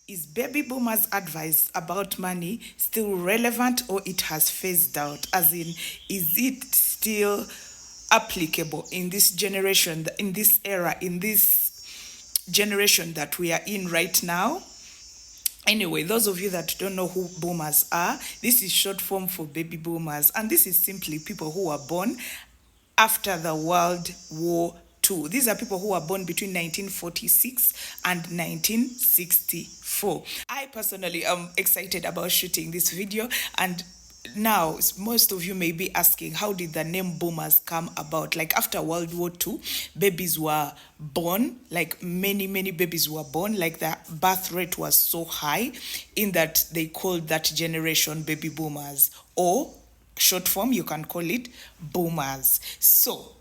Is baby boomers' advice about money still relevant or it has phased out? As in, is it still applicable in this generation, in this era, in this generation that we are in right now? Anyway, those of you that don't know who boomers are, this is short form for baby boomers, and this is simply people who were born after the World War II. These are people who were born between 1946 and 1964. I personally am excited about shooting this video, and now most of you may be asking, how did the name boomers come about? Like after World War II, babies were born, like many babies were born, like the birth rate was so high in that they called that generation baby boomers, or short form you can call it boomers. So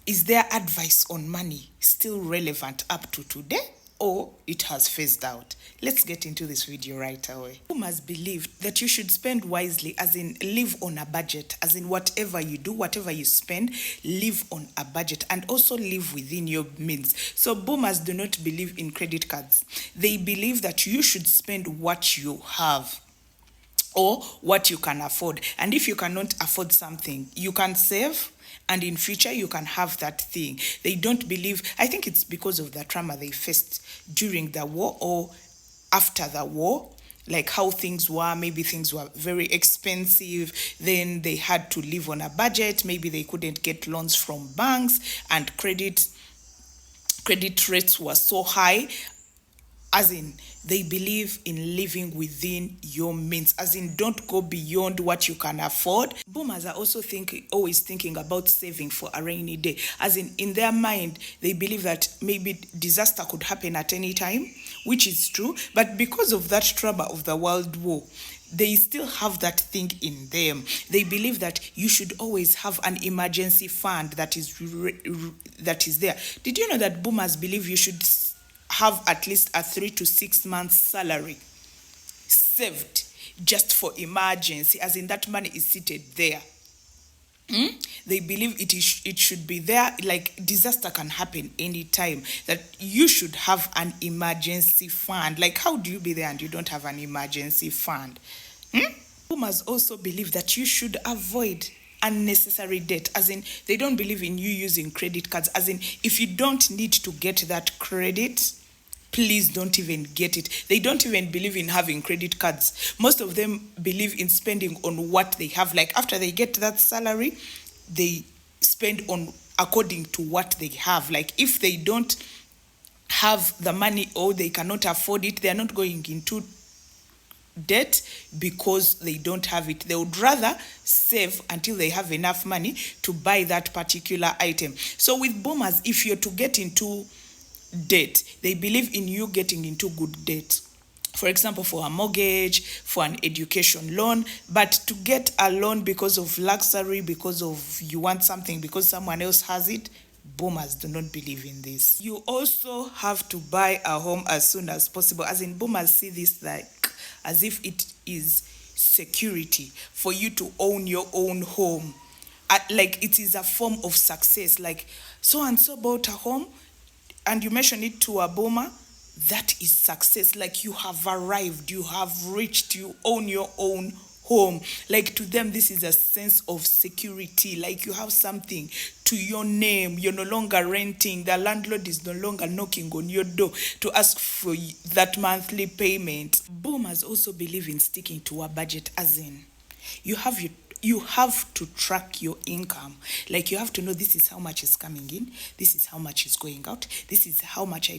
is their advice on money still relevant up to today, or it has phased out? Let's get into this video right away. Boomers believed that you should spend wisely, as in live on a budget, as in whatever you do, whatever you spend, live on a budget, and also live within your means. So boomers do not believe in credit cards. They believe that you should spend what you have or what you can afford. And if you cannot afford something, you can save, and in future you can have that thing. They don't believe, I think it's because of the trauma they faced during the war or after the war, like how things were. Maybe things were very expensive, then they had to live on a budget. Maybe they couldn't get loans from banks, and credit rates were so high. As in, they believe in living within your means, as in don't go beyond what you can afford. Boomers are also always thinking about saving for a rainy day, as in their mind they believe that maybe disaster could happen at any time, which is true, but because of that trauma of the World War, they still have that thing in them. They believe that you should always have an emergency fund that is there. Did you know that boomers believe you should have at least a 3 to 6 months salary saved just for emergency, as in that money is seated there? They believe it should be there, like disaster can happen anytime, that you should have an emergency fund. Like how do you be there and you don't have an emergency fund? Boomers also believe that you should avoid unnecessary debt, as in they don't believe in you using credit cards, as in if you don't need to get that credit, please don't even get it. They don't even believe in having credit cards. Most of them believe in spending on what they have. Like after they get that salary, they spend on according to what they have. Like if they don't have the money or they cannot afford it, they are not going into debt because they don't have it. They would rather save until they have enough money to buy that particular item. So with boomers, if you're to get into debt, they believe in you getting into good debt. For example, for a mortgage, for an education loan. But to get a loan because of luxury, because of you want something, because someone else has it, boomers do not believe in this. You also have to buy a home as soon as possible, as in boomers see this like as if it is security for you to own your own home. Like it is a form of success. Like so and so bought a home, and you mention it to a boomer, that is success. Like you have arrived, you have reached, you own your own home. Like to them, this is a sense of security. Like you have something to your name. You're no longer renting. The landlord is no longer knocking on your door to ask for that monthly payment. Boomers also believe in sticking to a budget, as in you have to track your income. Like you have to know, this is how much is coming in, this is how much is going out, this is how much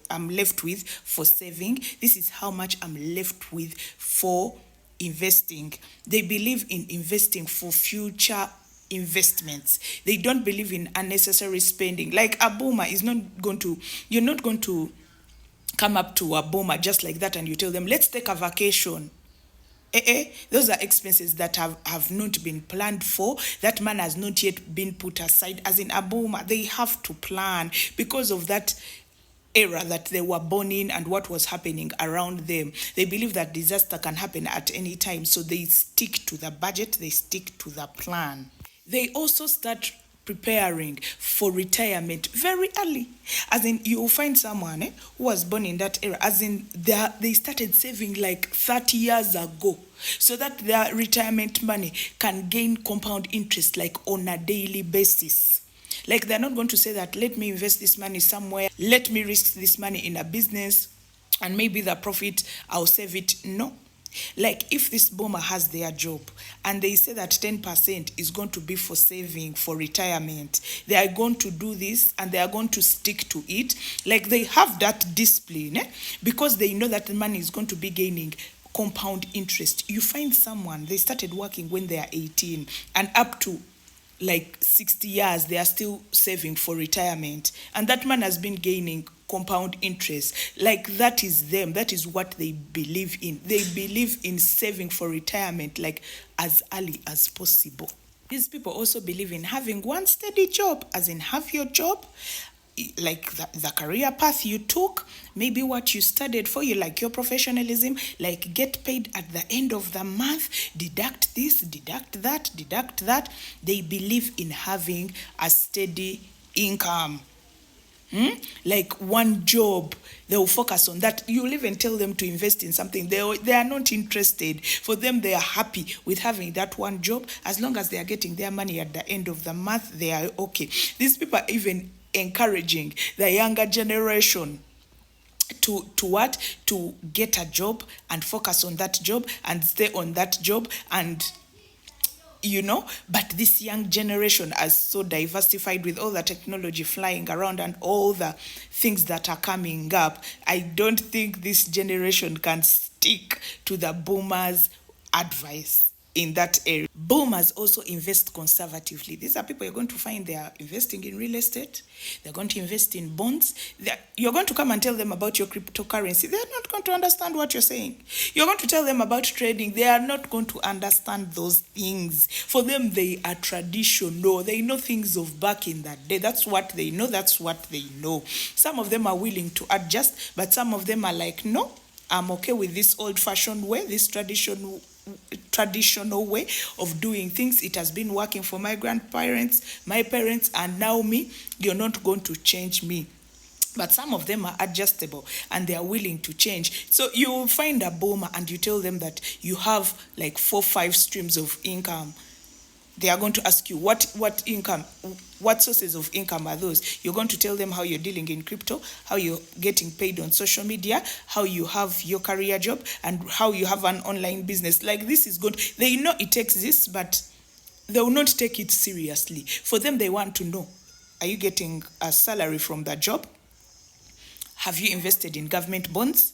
I'm left with for saving, this is how much I'm left with for investing. They believe in investing for future investments. They don't believe in unnecessary spending. Like a boomer is not going to, you're not going to come up to a boomer just like that and you tell them, let's take a vacation. Those are expenses that have not been planned for. That money has not yet been put aside. As in a boomer, they have to plan because of that era that they were born in and what was happening around them. They believe that disaster can happen at any time, so they stick to the budget, they stick to the plan. They also start preparing for retirement very early. As in, you will find someone who was born in that era, as in they started saving like 30 years ago, so that their retirement money can gain compound interest like on a daily basis. Like, they're not going to say that, let me invest this money somewhere, let me risk this money in a business, and maybe the profit, I'll save it. No. Like, if this boomer has their job and they say that 10% is going to be for saving for retirement, they are going to do this and they are going to stick to it. Like, they have that discipline because they know that the money is going to be gaining compound interest. You find someone, they started working when they are 18 and up to like 60 years, they are still saving for retirement. And that man has been gaining compound interest. Like, that is them. That is what they believe in. They believe in saving for retirement, like, as early as possible. These people also believe in having one steady job, as in have your job, like the career path you took, maybe what you studied for, you like your professionalism, like get paid at the end of the month, deduct this, deduct that. They believe in having a steady income. Like one job, they will focus on that. You will even tell them to invest in something. They are not interested. For them, they are happy with having that one job. As long as they are getting their money at the end of the month, they are okay. These people are even encouraging the younger generation to get a job and focus on that job and stay on that job, and but this young generation is so diversified with all the technology flying around and all the things that are coming up. I don't think this generation can stick to the boomers' advice in that area. Boomers also invest conservatively. These are people you're going to find they are investing in real estate. They're going to invest in bonds. You're going to come and tell them about your cryptocurrency. They're not going to understand what you're saying. You're going to tell them about trading. They are not going to understand those things. For them, they are traditional. They know things of back in that day. That's what they know. That's what they know. Some of them are willing to adjust, but some of them are like, no, I'm okay with this old-fashioned way, this traditional way of doing things. It has been working for my grandparents, my parents, and now me. You're not going to change me. But some of them are adjustable and they are willing to change. So you will find a boomer and you tell them that you have like 4-5 streams of income. They are going to ask you, what income, what sources of income are those? You're going to tell them how you're dealing in crypto, how you're getting paid on social media, how you have your career job, and how you have an online business. Like, this is good. They know it takes this, but they will not take it seriously. For them, they want to know, are you getting a salary from that job? Have you invested in government bonds?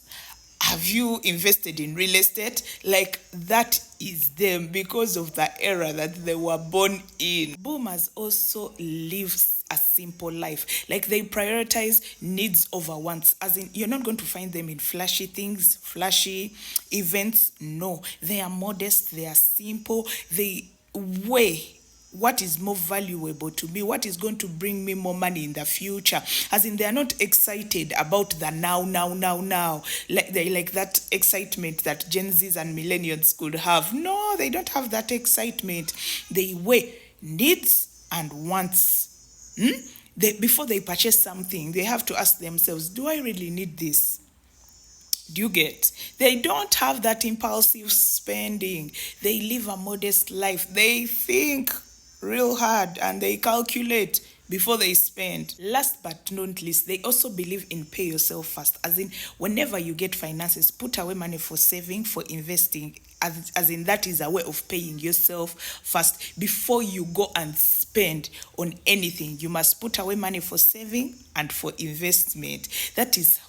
Have you invested in real estate? Like, that is them because of the era that they were born in. Boomers also live a simple life. Like, they prioritize needs over wants. As in, you're not going to find them in flashy things, flashy events. No, they are modest, they are simple, they weigh what is more valuable to me, what is going to bring me more money in the future. As in, they are not excited about the now. Like that excitement that Gen Zs and millennials could have. No, they don't have that excitement. They weigh needs and wants. Before they purchase something, they have to ask themselves, do I really need this? Do you get? They don't have that impulsive spending. They live a modest life. They think real hard and they calculate before they spend. Last but not least, they also believe in pay yourself first. As in, whenever you get finances, put away money for saving, for investing. As in, that is a way of paying yourself first. Before you go and spend on anything, you must put away money for saving and for investment. That is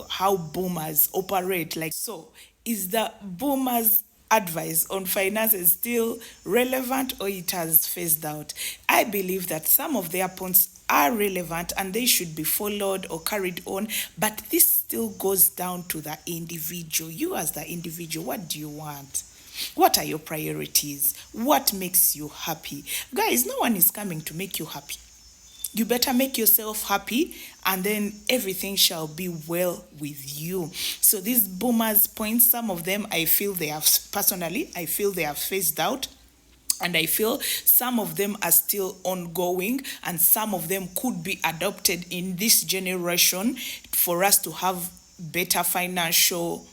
how boomers operate. Like, so is the boomers' advice on finances still relevant, or it has phased out? I believe that some of their points are relevant and they should be followed or carried on, but this still goes down to the individual. You as the individual, what do you want? What are your priorities? What makes you happy? Guys, no one is coming to make you happy. You better make yourself happy, and then everything shall be well with you. So these boomers' points, some of them I feel they have phased out. And I feel some of them are still ongoing, and some of them could be adopted in this generation for us to have better financial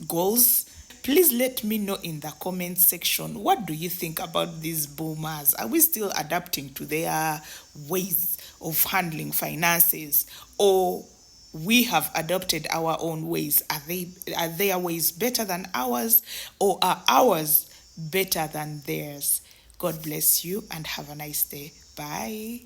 goals. Please let me know in the comment section, what do you think about these boomers? Are we still adapting to their ways of handling finances, or we have adopted our own ways? Are their ways better than ours, or are ours better than theirs? God bless you and have a nice day. Bye.